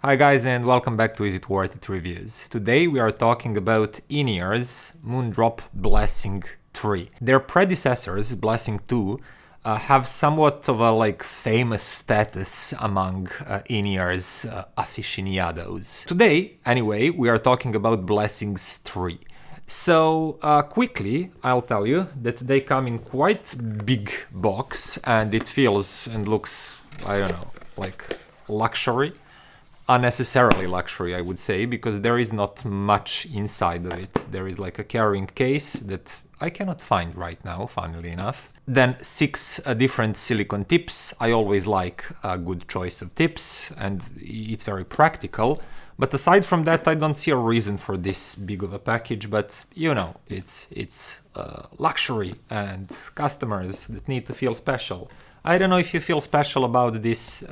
Hi guys and welcome back to Is It Worth It Reviews. Today we are talking about in-ears Moondrop Blessing 3. Their predecessors, Blessing 2, have somewhat of a famous status among in-ears aficionados. Today, anyway, we are talking about Blessings 3. So quickly, I'll tell you that they come in quite big box and it feels and looks, I don't know, like luxury. Unnecessarily luxury, I would say, because there is not much inside of it. There is like a carrying case that I cannot find right now, funnily enough. Then 6 different silicone tips. I always like a good choice of tips and it's very practical. But aside from that, I don't see a reason for this big of a package, but you know, it's luxury and customers that need to feel special. I don't know if you feel special about this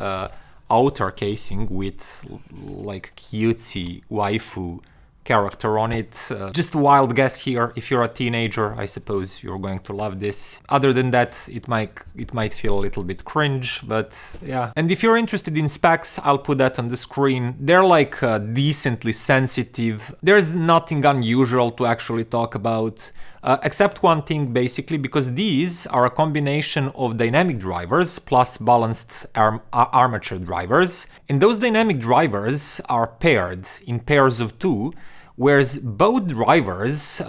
outer casing with like cutesy waifu character on it. Just a wild guess here. If you're a teenager, I suppose you're going to love this. Other than that, it might feel a little bit cringe, but yeah. And if you're interested in specs, I'll put that on the screen. They're like decently sensitive. There's nothing unusual to actually talk about. Except one thing, basically, because these are a combination of dynamic drivers plus balanced armature drivers. And those dynamic drivers are paired in pairs of 2, whereas both drivers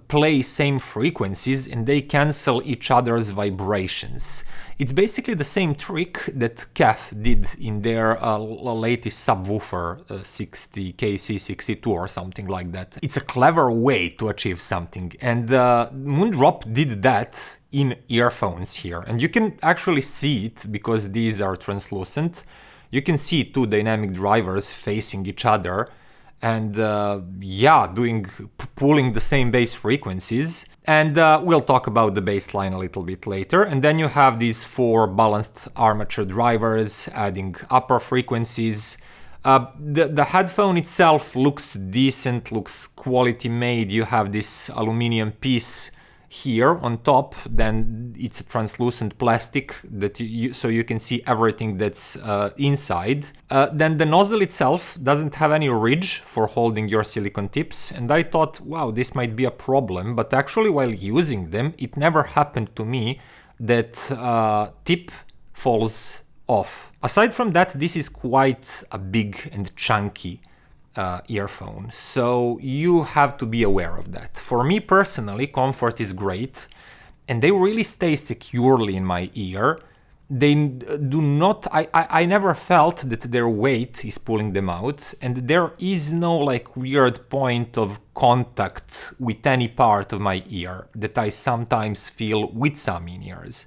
play same frequencies and they cancel each other's vibrations. It's basically the same trick that Kef did in their latest subwoofer 60KC62 or something like that. It's a clever way to achieve something, and Moondrop did that in earphones here. And you can actually see it because these are translucent. You can see 2 dynamic drivers facing each other and pulling the same bass frequencies. And we'll talk about the bass line a little bit later. And then you have these 4 balanced armature drivers adding upper frequencies. The headphone itself looks decent, looks quality made. You have this aluminum piece here on top, then it's a translucent plastic that so you can see everything that's inside. Then the nozzle itself doesn't have any ridge for holding your silicone tips, and I thought, wow, this might be a problem, but actually while using them, it never happened to me that tip falls off. Aside from that, this is quite a big and chunky earphone, so you have to be aware of that. For me personally, comfort is great and they really stay securely in my ear. They do not, I never felt that their weight is pulling them out, and there is no like weird point of contact with any part of my ear that I sometimes feel with some in-ears.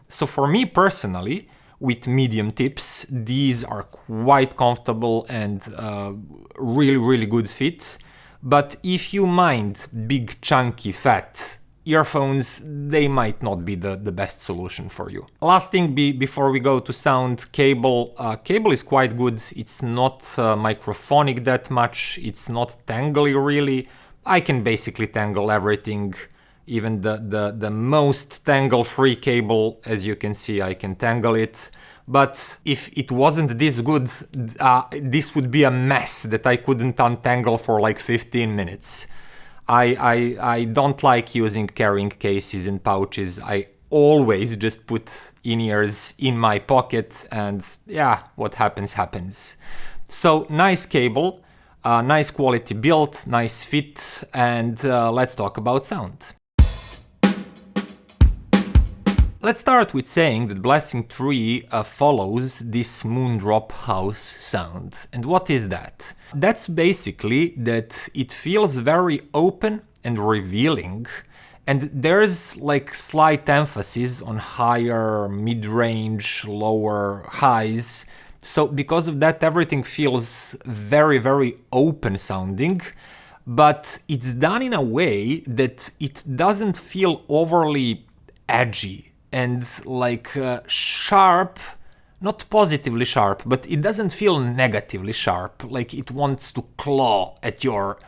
So for me personally, with medium tips, these are quite comfortable and really good fit. But if you mind big, chunky, fat earphones, they might not be the best solution for you. Last thing before we go to sound, cable. Cable is quite good. It's not microphonic that much. It's not tangly really. I can basically tangle everything. Even the most tangle-free cable, as you can see, I can tangle it. But if it wasn't this good, this would be a mess that I couldn't untangle for like 15 minutes. I don't like using carrying cases and pouches. I always just put in-ears in my pocket and yeah, what happens, happens. So nice cable, nice quality build, nice fit, and let's talk about sound. Let's start with saying that Blessing 3 follows this Moondrop house sound. And what is that? That's basically that it feels very open and revealing, and there's like slight emphasis on higher, mid-range, lower highs. So because of that, everything feels very open sounding, but it's done in a way that it doesn't feel overly edgy and like sharp, not positively sharp, but it doesn't feel negatively sharp, like it wants to claw at your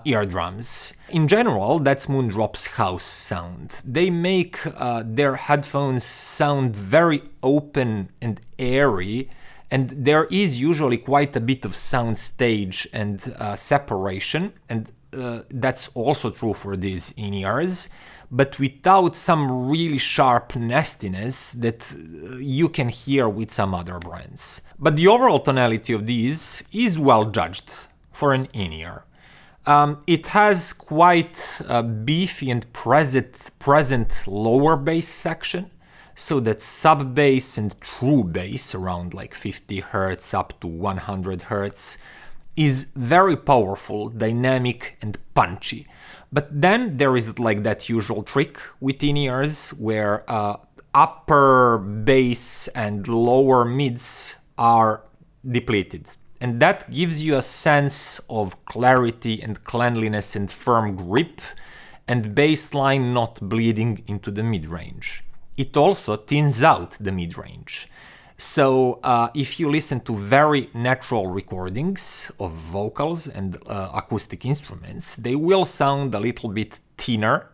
eardrums. In general, that's Moondrop's house sound. They make their headphones sound very open and airy, and there is usually quite a bit of soundstage and separation, and that's also true for these in-ears, but without some really sharp nastiness that you can hear with some other brands. But the overall tonality of these is well judged for an in-ear. It has quite a beefy and present lower bass section, so that sub-bass and true bass around like 50 Hz up to 100 Hz is very powerful, dynamic and punchy. But then there is like that usual trick with in-ears where upper bass and lower mids are depleted. And that gives you a sense of clarity and cleanliness and firm grip, and bassline not bleeding into the mid-range. It also thins out the mid-range. So if you listen to very natural recordings of vocals and acoustic instruments, they will sound a little bit thinner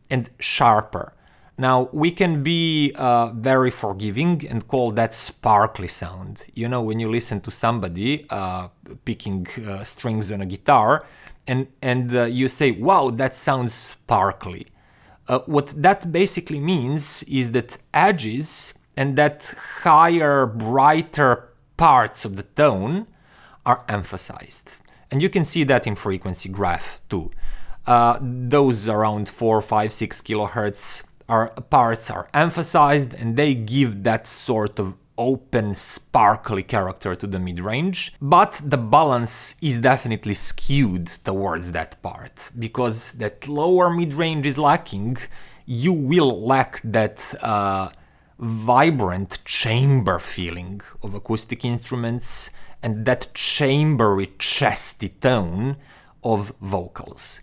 and sharper. Now, we can be very forgiving and call that sparkly sound. You know, when you listen to somebody picking strings on a guitar and you say, wow, that sounds sparkly. What that basically means is that edges and that higher, brighter parts of the tone are emphasized. And you can see that in frequency graph too. Those around 4, 5, 6 kilohertz parts are emphasized, and they give that sort of open, sparkly character to the mid-range. But the balance is definitely skewed towards that part, because that lower mid-range is lacking. You will lack that vibrant chamber feeling of acoustic instruments and that chambery, chesty tone of vocals.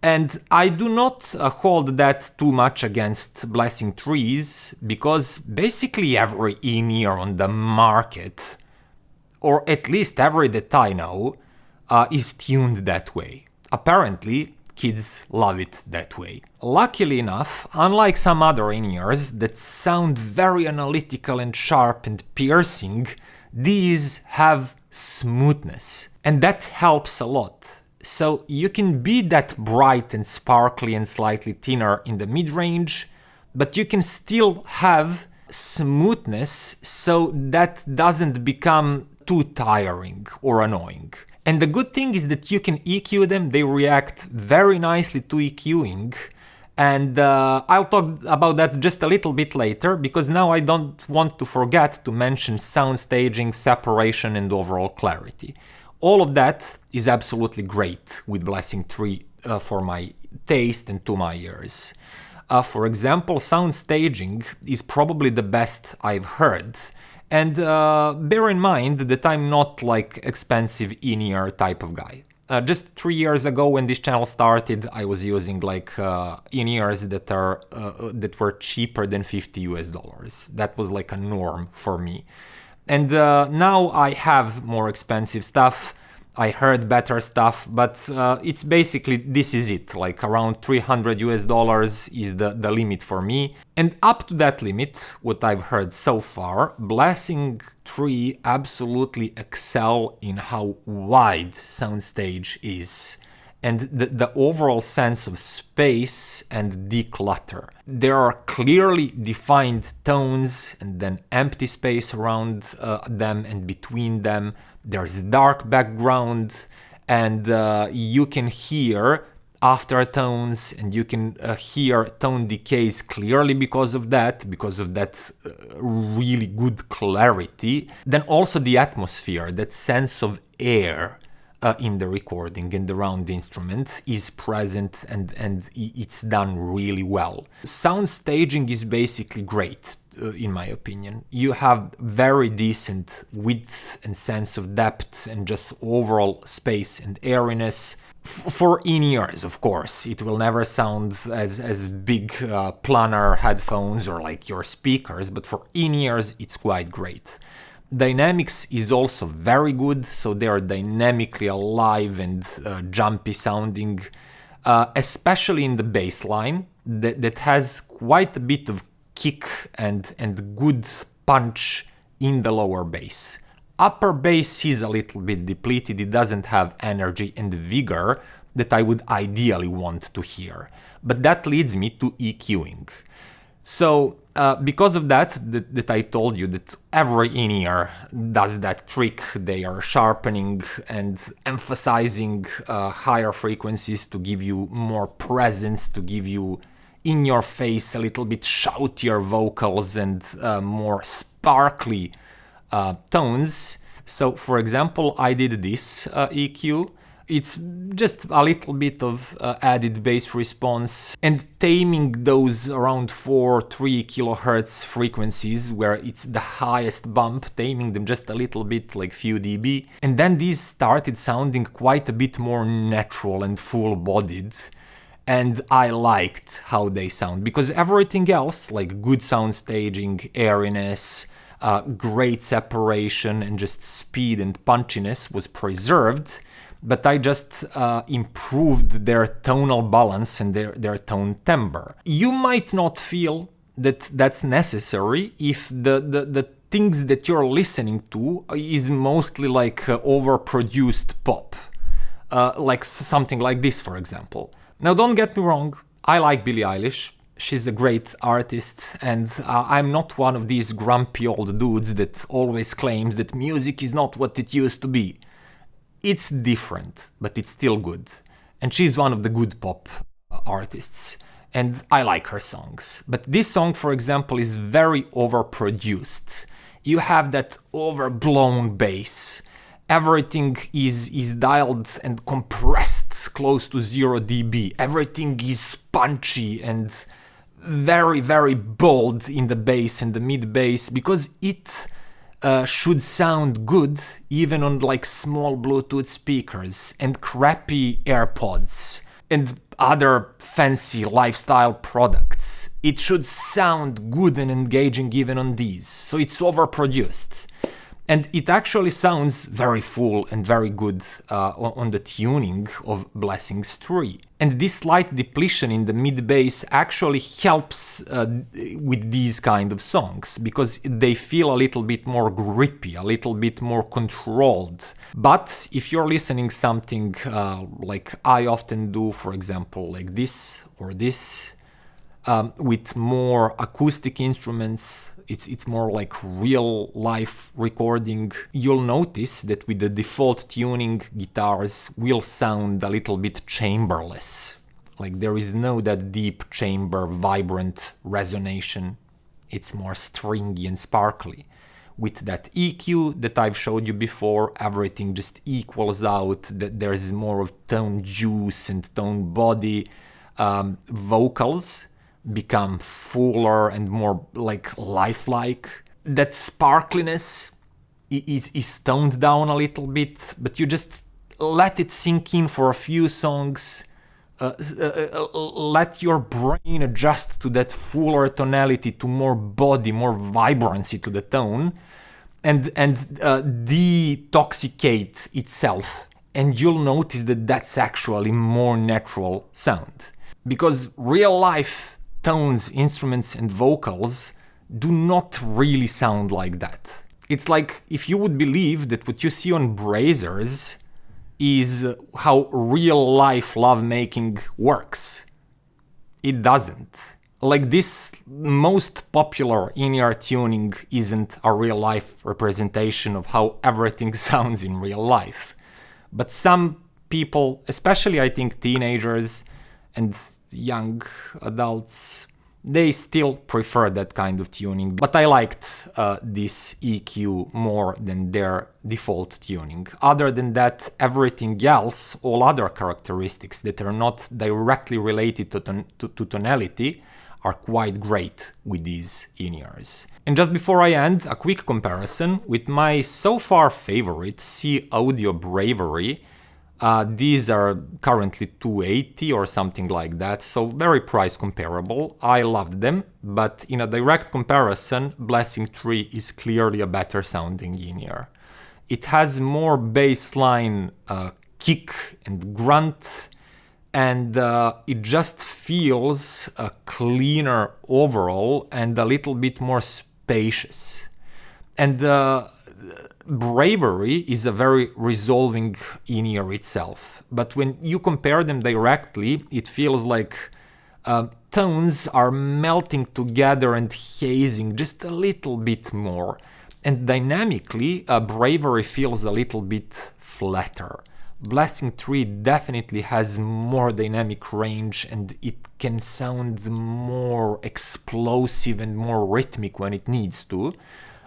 And I do not hold that too much against Blessing Trees, because basically every in-ear on the market, or at least every that I know, is tuned that way. Apparently, kids love it that way. Luckily enough, unlike some other in-ears that sound very analytical and sharp and piercing, these have smoothness, and that helps a lot. So you can be that bright and sparkly and slightly thinner in the mid-range, but you can still have smoothness so that doesn't become too tiring or annoying. And the good thing is that you can EQ them, they react very nicely to EQing, and I'll talk about that just a little bit later, because now I don't want to forget to mention sound staging, separation and overall clarity. All of that is absolutely great with Blessing 3 for my taste and to my ears. For example, sound staging is probably the best I've heard. And bear in mind that I'm not like expensive in-ear type of guy. Just 3 years ago when this channel started, I was using like in-ears that were cheaper than $50 US. That was like a norm for me. And now I have more expensive stuff. I heard better stuff, but it's basically, this is it, like around $300 US is the limit for me. And up to that limit, what I've heard so far, Blessing 3 absolutely excel in how wide soundstage is, and the overall sense of space and declutter. There are clearly defined tones and then empty space around them and between them. There's dark background, and you can hear aftertones, and you can hear tone decays clearly because of that really good clarity. Then also the atmosphere, that sense of air in the recording and around the instrument is present, and it's done really well. Sound staging is basically great, in my opinion. You have very decent width and sense of depth and just overall space and airiness. For in-ears, of course, it will never sound as big planar headphones or like your speakers, but for in-ears it's quite great. Dynamics is also very good, so they are dynamically alive and jumpy sounding, especially in the bass line that has quite a bit of kick and good punch in the lower bass. upper bass is a little bit depleted, it doesn't have energy and vigor that I would ideally want to hear. But that leads me to EQing. So because of that I told you that every in-ear does that trick. They are sharpening and emphasizing higher frequencies to give you more presence, to give you in your face a little bit shoutier vocals and more sparkly tones. So for example, I did this EQ. It's just a little bit of added bass response and taming those around 4-3 kilohertz frequencies where it's the highest bump, taming them just a little bit, like few dB. And then these started sounding quite a bit more natural and full-bodied. And I liked how they sound, because everything else, like good sound staging, airiness, great separation, and just speed and punchiness was preserved. But I just improved their tonal balance and their tone timbre. You might not feel that that's necessary if the things that you're listening to is mostly like overproduced pop. Like something like this, for example. Now, don't get me wrong, I like Billie Eilish. She's a great artist, and I'm not one of these grumpy old dudes that always claims that music is not what it used to be. It's different, but it's still good. And she's one of the good pop artists, and I like her songs. But this song, for example, is very overproduced. You have that overblown bass. Everything is dialed and compressed close to 0 dB. Everything is punchy and very, very bold in the bass and the mid bass, because it should sound good even on like small Bluetooth speakers and crappy AirPods and other fancy lifestyle products. It should sound good and engaging even on these, so it's overproduced. And it actually sounds very full and very good on the tuning of Blessings 3. And this slight depletion in the mid-bass actually helps with these kind of songs, because they feel a little bit more grippy, a little bit more controlled. But if you're listening something like I often do, for example, like this or this, with more acoustic instruments, it's more like real life recording, you'll notice that with the default tuning, guitars will sound a little bit chamberless. Like there is no that deep chamber, vibrant resonation. It's more stringy and sparkly. With that EQ that I've showed you before, everything just equals out, that there's more of tone juice and tone body. Vocals become fuller and more like lifelike. That sparkliness is toned down a little bit, but you just let it sink in for a few songs. Let your brain adjust to that fuller tonality, to more body, more vibrancy to the tone, and detoxicate itself. And you'll notice that that's actually more natural sound. Because real life tones, instruments, and vocals do not really sound like that. It's like if you would believe that what you see on Brazers is how real life lovemaking works. It doesn't. Like this most popular in-ear tuning isn't a real life representation of how everything sounds in real life. But some people, especially I think teenagers and young adults, they still prefer that kind of tuning. But I liked this EQ more than their default tuning. Other than that, everything else, all other characteristics that are not directly related to tonality, are quite great with these in-ears. And just before I end, a quick comparison with my so far favorite SeeAudio Bravery. These are currently $280 or something like that, so very price comparable. I loved them, but in a direct comparison, Blessing 3 is clearly a better sounding in-ear. It has more bassline kick and grunt, and it just feels cleaner overall and a little bit more spacious. And Bravery is a very resolving in-ear itself, but when you compare them directly, it feels like tones are melting together and hazing just a little bit more. And dynamically, Bravery feels a little bit flatter. Blessing 3 definitely has more dynamic range and it can sound more explosive and more rhythmic when it needs to,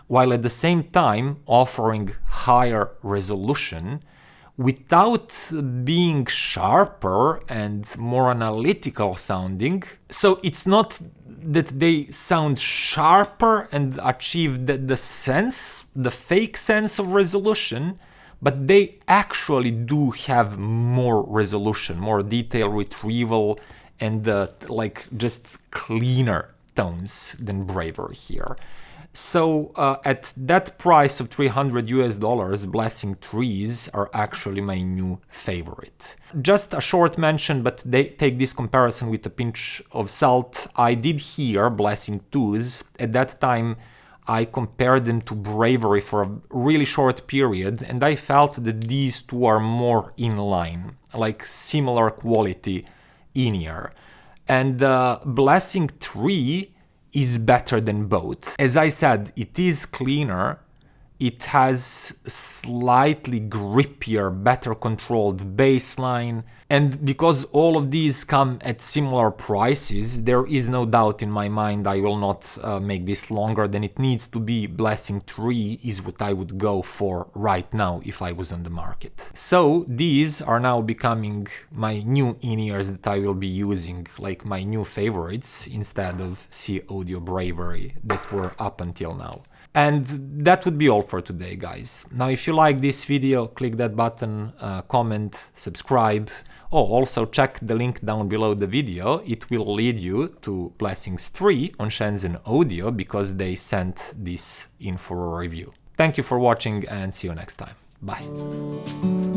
while at the same time offering higher resolution without being sharper and more analytical sounding. So it's not that they sound sharper and achieve the sense, the fake sense of resolution, but they actually do have more resolution, more detail retrieval, and like just cleaner tones than Bravery here. So at that price of $300 Blessing 3s are actually my new favorite. Just a short mention, but they take this comparison with a pinch of salt. I did hear Blessing 2s. At that time, I compared them to Bravery for a really short period, and I felt that these two are more in line, like similar quality in-ear. And Blessing 3 is better than both. As I said, it is cleaner, it has slightly grippier, better controlled bass line, and because all of these come at similar prices, there is no doubt in my mind I will not make this longer than it needs to be. Blessing 3 is what I would go for right now if I was on the market. So these are now becoming my new in-ears that I will be using, like my new favorites, instead of SeeAudio Bravery that were up until now. And that would be all for today, guys. Now, if you like this video, click that button, comment, subscribe. Oh, also check the link down below the video. It will lead you to Blessings 3 on Shenzhen Audio because they sent this in for a review. Thank you for watching and see you next time. Bye.